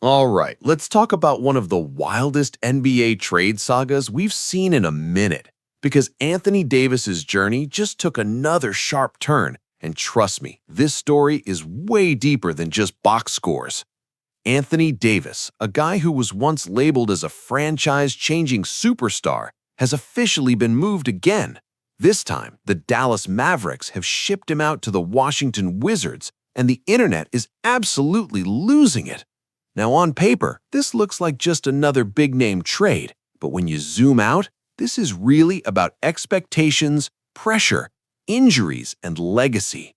All right, let's talk about one of the wildest NBA trade sagas we've seen in a minute. Because Anthony Davis's journey just took another sharp turn. And trust me, this story is way deeper than just box scores. Anthony Davis, a guy who was once labeled as a franchise-changing superstar, has officially been moved again. This time, the Dallas Mavericks have shipped him out to the Washington Wizards, and the internet is absolutely losing it. Now, on paper, this looks like just another big-name trade, but when you zoom out, this is really about expectations, pressure, injuries, and legacy.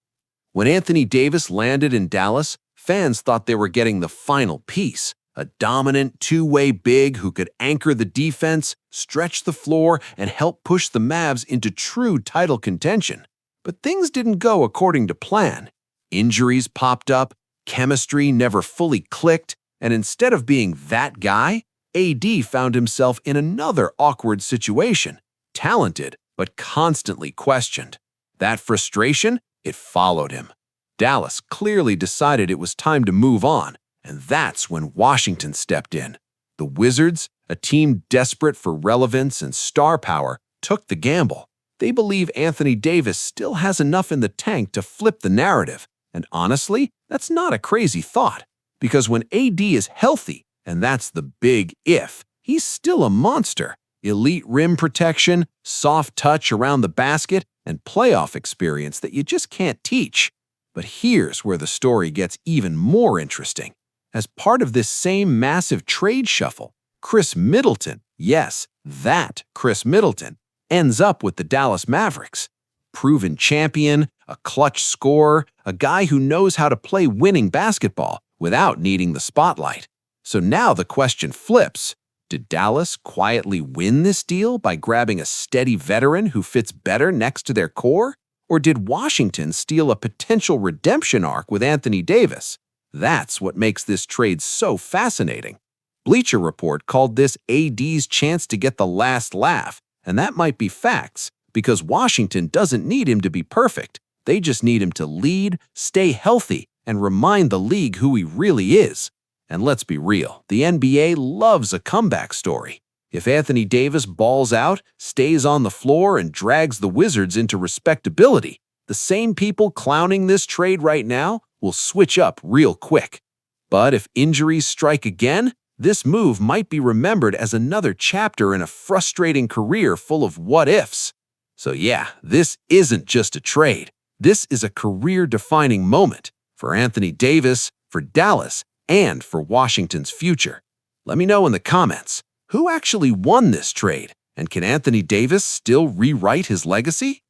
When Anthony Davis landed in Dallas, fans thought they were getting the final piece, a dominant two-way big who could anchor the defense, stretch the floor, and help push the Mavs into true title contention. But things didn't go according to plan. Injuries popped up, chemistry never fully clicked, and instead of being that guy, AD found himself in another awkward situation, talented but constantly questioned. That frustration, it followed him. Dallas clearly decided it was time to move on, and that's when Washington stepped in. The Wizards, a team desperate for relevance and star power, took the gamble. They believe Anthony Davis still has enough in the tank to flip the narrative, and honestly, that's not a crazy thought. Because when AD is healthy, and that's the big if, he's still a monster. Elite rim protection, soft touch around the basket, and playoff experience that you just can't teach. But here's where the story gets even more interesting. As part of this same massive trade shuffle, Khris Middleton, yes, that Khris Middleton, ends up with the Dallas Mavericks. Proven champion, a clutch scorer, a guy who knows how to play winning basketball without needing the spotlight. So now the question flips. Did Dallas quietly win this deal by grabbing a steady veteran who fits better next to their core? Or did Washington steal a potential redemption arc with Anthony Davis? That's what makes this trade so fascinating. Bleacher Report called this AD's chance to get the last laugh, and that might be facts, because Washington doesn't need him to be perfect. They just need him to lead, stay healthy, and remind the league who he really is. And let's be real, the NBA loves a comeback story. If Anthony Davis balls out, stays on the floor, and drags the Wizards into respectability, the same people clowning this trade right now will switch up real quick. But if injuries strike again, this move might be remembered as another chapter in a frustrating career full of what-ifs. So yeah, this isn't just a trade. This is a career-defining moment for Anthony Davis, for Dallas, and for Washington's future. Let me know in the comments, who actually won this trade, and can Anthony Davis still rewrite his legacy?